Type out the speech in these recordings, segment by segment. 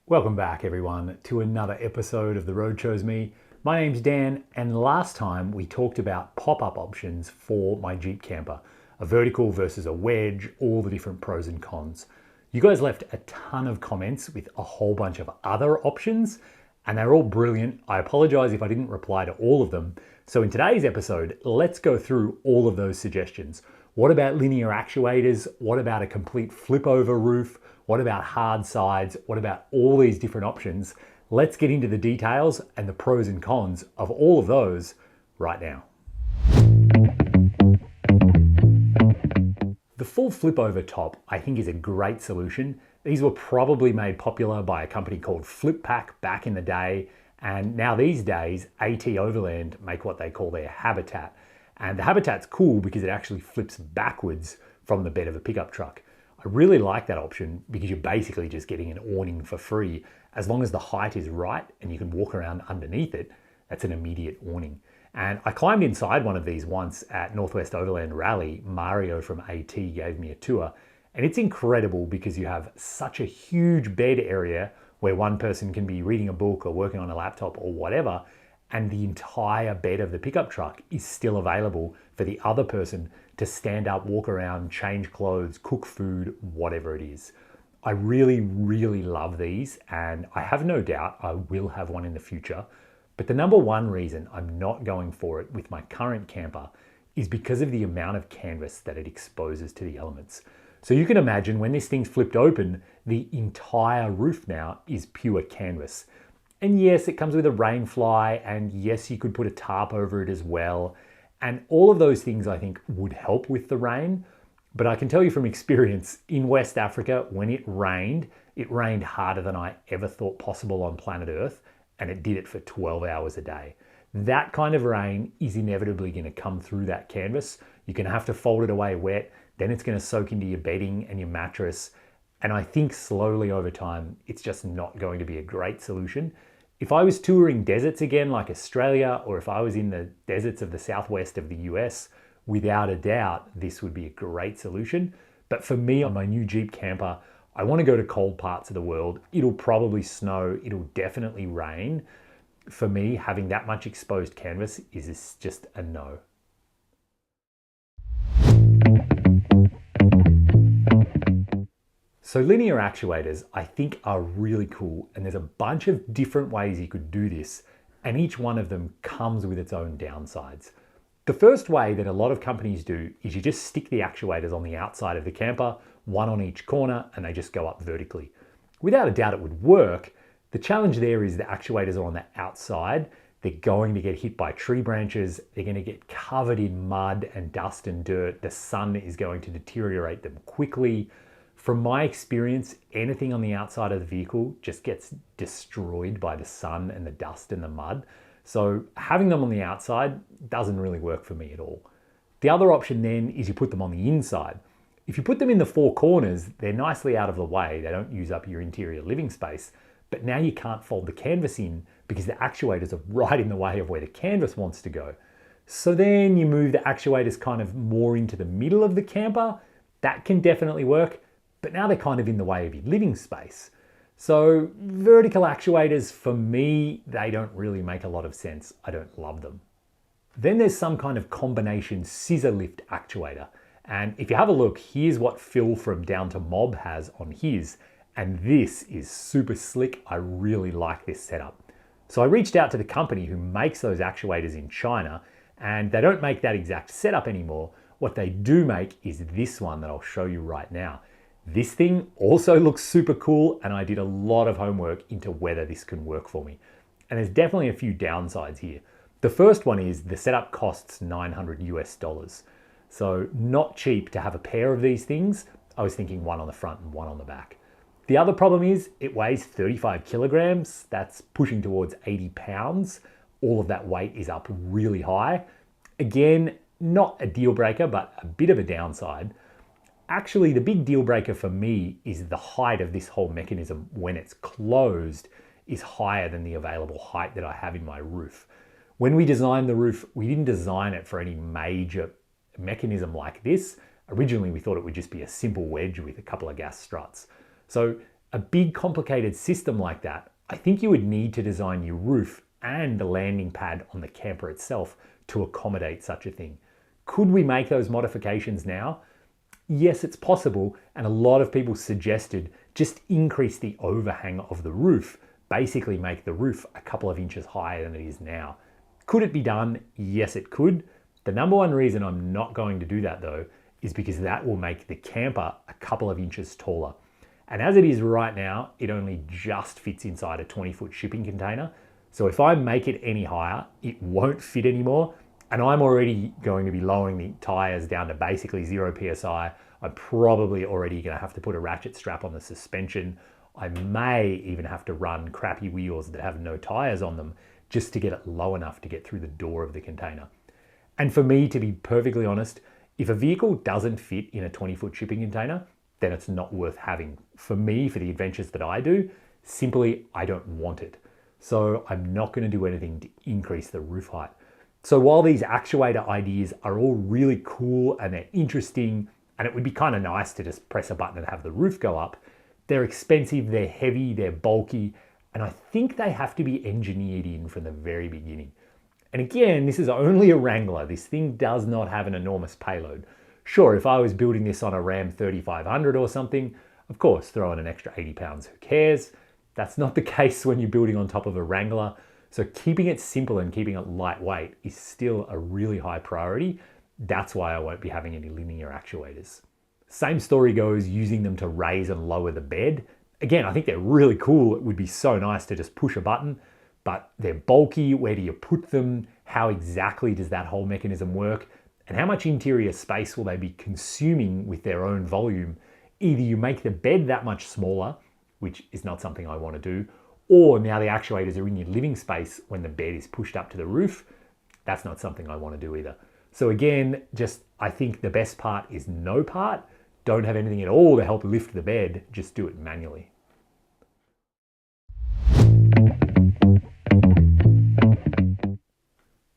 Welcome back everyone to another episode of The Road Chose Me. My name's Dan, and last time we talked about pop-up options for my Jeep camper. A vertical versus a wedge, all the different pros and cons. You guys left a ton of comments with a whole bunch of other options, and they're all brilliant. I apologize if I didn't reply to all of them. So in today's episode, let's go through all of those suggestions. What about linear actuators? What about a complete flip over roof? What about hard sides? What about all these different options? Let's get into the details and the pros and cons of all of those right now. The full flip over top, I think, is a great solution. These were probably made popular by a company called Flip Pack back in the day. And now these days, AT Overland make what they call their Habitat. And the Habitat's cool because it actually flips backwards from the bed of a pickup truck. I really like that option because you're basically just getting an awning for free. As long as the height is right and you can walk around underneath it, that's an immediate awning. And I climbed inside one of these once at Northwest Overland Rally. Mario from AT gave me a tour. And it's incredible because you have such a huge bed area where one person can be reading a book or working on a laptop or whatever, and the entire bed of the pickup truck is still available for the other person to stand up, walk around, change clothes, cook food, whatever it is. I really, really love these, and I have no doubt I will have one in the future. But the number one reason I'm not going for it with my current camper is because of the amount of canvas that it exposes to the elements. So you can imagine when this thing's flipped open, the entire roof now is pure canvas. And yes, it comes with a rain fly, and yes, you could put a tarp over it as well. And all of those things I think would help with the rain. But I can tell you from experience, in West Africa, when it rained harder than I ever thought possible on planet Earth, and it did it for 12 hours a day. That kind of rain is inevitably going to come through that canvas. You're going to have to fold it away wet, then it's going to soak into your bedding and your mattress. And I think slowly over time, it's just not going to be a great solution. If I was touring deserts again, like Australia, or if I was in the deserts of the southwest of the US, without a doubt, this would be a great solution. But for me, on my new Jeep camper, I want to go to cold parts of the world. It'll probably snow, it'll definitely rain. For me, having that much exposed canvas is just a no. So linear actuators, I think, are really cool, and there's a bunch of different ways you could do this, and each one of them comes with its own downsides. The first way that a lot of companies do is you just stick the actuators on the outside of the camper, one on each corner, and they just go up vertically. Without a doubt it would work. The challenge there is the actuators are on the outside. They're going to get hit by tree branches. They're going to get covered in mud and dust and dirt. The sun is going to deteriorate them quickly. From my experience, anything on the outside of the vehicle just gets destroyed by the sun and the dust and the mud. So having them on the outside doesn't really work for me at all. The other option then is you put them on the inside. If you put them in the four corners, they're nicely out of the way. They don't use up your interior living space. But now you can't fold the canvas in because the actuators are right in the way of where the canvas wants to go. So then you move the actuators kind of more into the middle of the camper. That can definitely work. But now they're kind of in the way of your living space. So vertical actuators, for me, they don't really make a lot of sense. I don't love them. Then there's some kind of combination scissor lift actuator. And if you have a look, here's what Phil from Down to Mob has on his. And this is super slick. I really like this setup. So I reached out to the company who makes those actuators in China, and they don't make that exact setup anymore. What they do make is this one that I'll show you right now. This thing also looks super cool, and I did a lot of homework into whether this can work for me. And there's definitely a few downsides here. The first one is the setup costs $900 US. So not cheap to have a pair of these things. I was thinking one on the front and one on the back. The other problem is it weighs 35 kilograms. That's pushing towards 80 pounds. All of that weight is up really high. Again, not a deal breaker, but a bit of a downside. Actually, the big deal breaker for me is the height of this whole mechanism when it's closed is higher than the available height that I have in my roof. When we designed the roof, we didn't design it for any major mechanism like this. Originally, we thought it would just be a simple wedge with a couple of gas struts. So A big complicated system like that, I think you would need to design your roof and the landing pad on the camper itself to accommodate such a thing. Could we make those modifications now? Yes, it's possible, and a lot of people suggested just increase the overhang of the roof, basically make the roof a couple of inches higher than it is now. Could it be done? Yes, it could. The number one reason I'm not going to do that though is because that will make the camper a couple of inches taller. And as it is right now, it only just fits inside a 20-foot shipping container. So if I make it any higher, it won't fit anymore. And I'm already going to be lowering the tires down to basically 0 PSI. I'm probably already going to have to put a ratchet strap on the suspension. I may even have to run crappy wheels that have no tires on them just to get it low enough to get through the door of the container. And for me, to be perfectly honest, if a vehicle doesn't fit in a 20-foot shipping container, then it's not worth having. For me, for the adventures that I do, simply I don't want it. So I'm not going to do anything to increase the roof height. So while these actuator ideas are all really cool and they're interesting, and it would be kind of nice to just press a button and have the roof go up, they're expensive, they're heavy, they're bulky, and I think they have to be engineered in from the very beginning. And again, this is only a Wrangler. This thing does not have an enormous payload. Sure, if I was building this on a Ram 3500 or something, of course, throw in an extra 80 pounds, who cares? That's not the case when you're building on top of a Wrangler. So keeping it simple and keeping it lightweight is still a really high priority. That's why I won't be having any linear actuators. Same story goes using them to raise and lower the bed. Again, I think they're really cool. It would be so nice to just push a button, but they're bulky. Where do you put them? How exactly does that whole mechanism work? And how much interior space will they be consuming with their own volume? Either you make the bed that much smaller, which is not something I want to do, or now the actuators are in your living space when the bed is pushed up to the roof. That's not something I want to do either. So again, I think the best part is no part. Don't have anything at all to help lift the bed, just do it manually.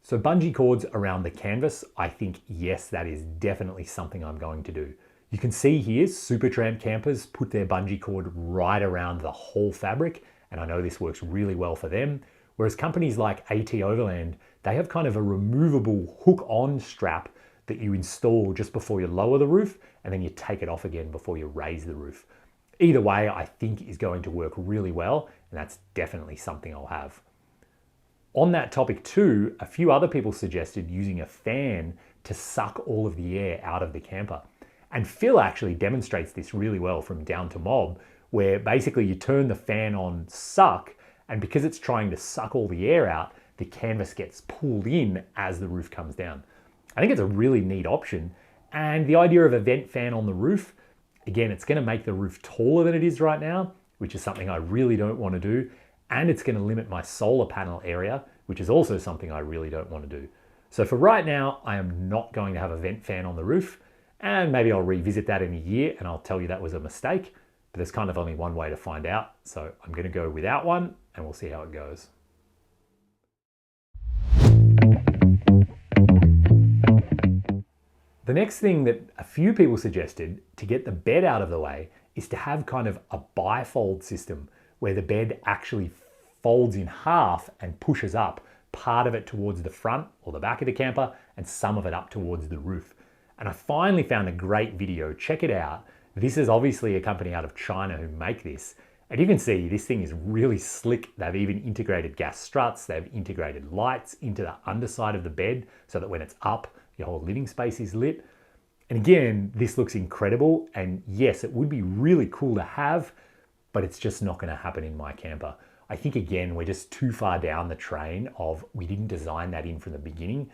So bungee cords around the canvas, I think, yes, that is definitely something I'm going to do. You can see here, Supertramp campers put their bungee cord right around the whole fabric, and I know this works really well for them. Whereas companies like Overland, they have kind of a removable hook-on strap that you install just before you lower the roof, and then you take it off again before you raise the roof. Either way, I think is going to work really well, and that's definitely something I'll have. On that topic too, a few other people suggested using a fan to suck all of the air out of the camper. And Phil actually demonstrates this really well from Down to Mob, where basically you turn the fan on suck, and because it's trying to suck all the air out, the canvas gets pulled in as the roof comes down. I think it's a really neat option. And the idea of a vent fan on the roof, again, it's going to make the roof taller than it is right now, which is something I really don't want to do. And it's going to limit my solar panel area, which is also something I really don't want to do. So for right now, I am not going to have a vent fan on the roof, and maybe I'll revisit that in a year and I'll tell you that was a mistake, but there's kind of only one way to find out. So I'm going to go without one and we'll see how it goes. The next thing that a few people suggested to get the bed out of the way is to have kind of a bifold system where the bed actually folds in half and pushes up, part of it towards the front or the back of the camper and some of it up towards the roof. And I finally found a great video. Check it out. This is obviously a company out of China who make this. And you can see this thing is really slick. They've even integrated gas struts. They've integrated lights into the underside of the bed so that when it's up, your whole living space is lit. And again, this looks incredible. And yes, it would be really cool to have, but it's just not going to happen in my camper. I think, again, we're just too far down the train of we didn't design that in from the beginning.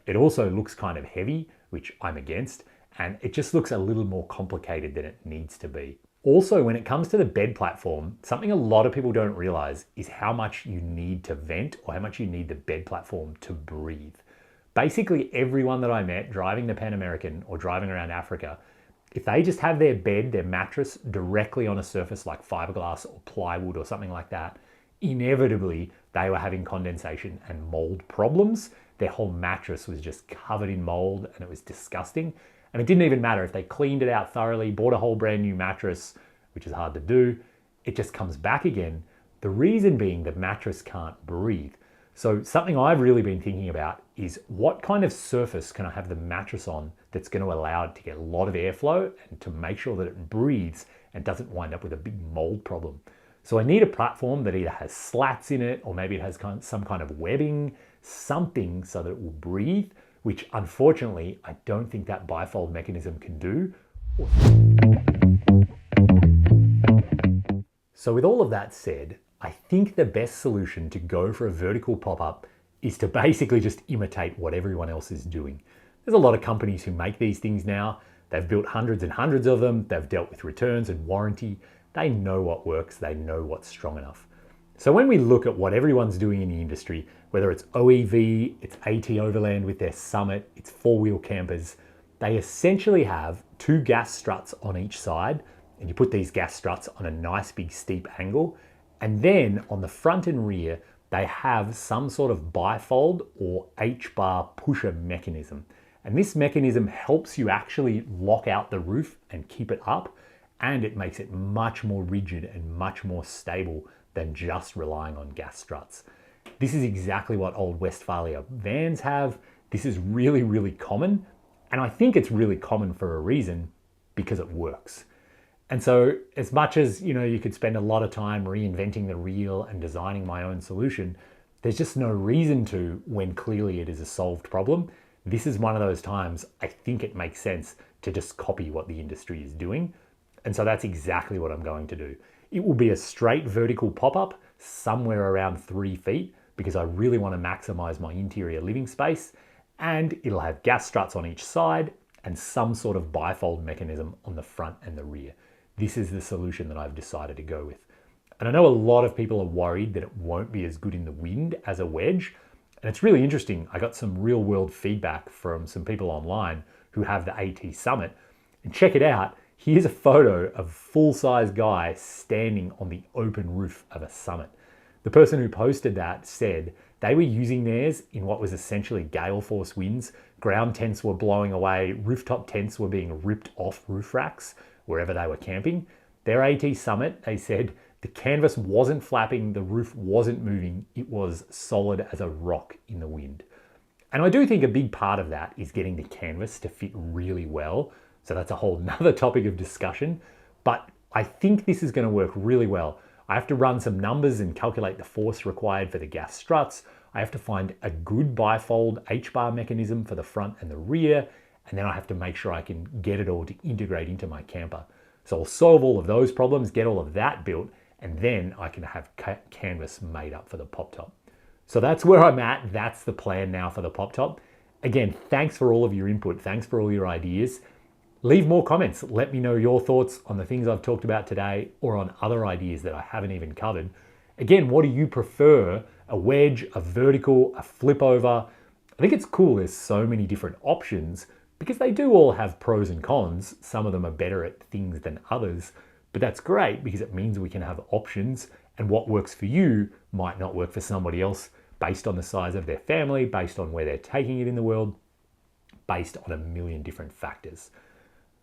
It also looks kind of heavy, which I'm against, and it just looks a little more complicated than it needs to be. Also, when it comes to the bed platform, something a lot of people don't realize is how much you need to vent or how much you need the bed platform to breathe. Basically, everyone that I met driving the Pan American or driving around Africa, if they just have their bed, their mattress directly on a surface like fiberglass or plywood or something like that, inevitably they were having condensation and mold problems. Their whole mattress was just covered in mold and it was disgusting. And it didn't even matter if they cleaned it out thoroughly, bought a whole brand new mattress, which is hard to do. it just comes back again. The reason being the mattress can't breathe. So something I've really been thinking about is what kind of surface can I have the mattress on that's going to allow it to get a lot of airflow and to make sure that it breathes and doesn't wind up with a big mold problem. So I need a platform that either has slats in it, or maybe it has some kind of webbing, something so that it will breathe, which unfortunately I don't think that bifold mechanism can do. So with all of that said, I think the best solution to go for a vertical pop-up is to basically just imitate what everyone else is doing. There's a lot of companies who make these things now. They've built hundreds and hundreds of them. They've dealt with returns and warranty. They know what works. They know what's strong enough. So when we look at what everyone's doing in the industry, whether it's OEV, it's AT Overland with their Summit, it's four-wheel campers, they essentially have two gas struts on each side, and you put these gas struts on a nice big steep angle, and then on the front and rear, they have some sort of bifold or H-bar pusher mechanism. And this mechanism helps you actually lock out the roof and keep it up, and it makes it much more rigid and much more stable than just relying on gas struts. This is exactly what old Westphalia vans have. This is really, really common. And I think it's really common for a reason, because it works. And so as much as, you could spend a lot of time reinventing the wheel and designing my own solution, there's just no reason to when clearly it is a solved problem. This is one of those times I think it makes sense to just copy what the industry is doing. And so that's exactly what I'm going to do. It will be a straight vertical pop-up somewhere around 3 feet, because I really want to maximize my interior living space, and it'll have gas struts on each side and some sort of bifold mechanism on the front and the rear. This is the solution that I've decided to go with. And I know a lot of people are worried that it won't be as good in the wind as a wedge. And it's really interesting. I got some real world feedback from some people online who have the AT Summit. And check it out. Here's a photo of a full-size guy standing on the open roof of a Summit. The person who posted that said they were using theirs in what was essentially gale force winds. Ground tents were blowing away. Rooftop tents were being ripped off roof racks wherever they were camping. Their AT Summit, they said, the canvas wasn't flapping, the roof wasn't moving, it was solid as a rock in the wind. And I do think a big part of that is getting the canvas to fit really well. So that's a whole nother topic of discussion. But I think this is going to work really well. I have to run some numbers and calculate the force required for the gas struts. I have to find a good bifold H-bar mechanism for the front and the rear. And then I have to make sure I can get it all to integrate into my camper. So I'll solve all of those problems, get all of that built, and then I can have canvas made up for the pop top. So that's where I'm at. That's the plan now for the pop top. Again, thanks for all of your input. Thanks for all your ideas. Leave more comments. Let me know your thoughts on the things I've talked about today, or on other ideas that I haven't even covered. Again, what do you prefer? A wedge, a vertical, a flip over? I think it's cool there's so many different options, because they do all have pros and cons. Some of them are better at things than others, but that's great because it means we can have options, and what works for you might not work for somebody else based on the size of their family, based on where they're taking it in the world, based on a million different factors.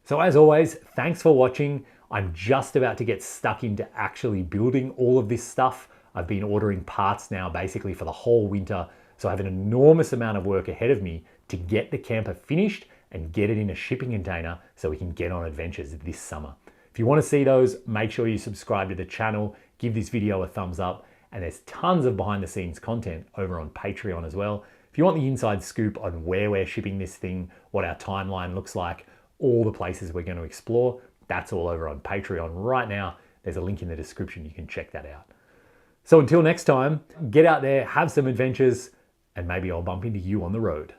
So as always, thanks for watching. I'm just about to get stuck into actually building all of this stuff. I've been ordering parts now basically for the whole winter, so I have an enormous amount of work ahead of me to get the camper finished and get it in a shipping container so we can get on adventures this summer. If you want to see those, make sure you subscribe to the channel, give this video a thumbs up, and there's tons of behind the scenes content over on Patreon as well. If you want the inside scoop on where we're shipping this thing, what our timeline looks like, all the places we're going to explore, that's all over on Patreon right now. There's a link in the description, you can check that out. So until next time, get out there, have some adventures, and maybe I'll bump into you on the road.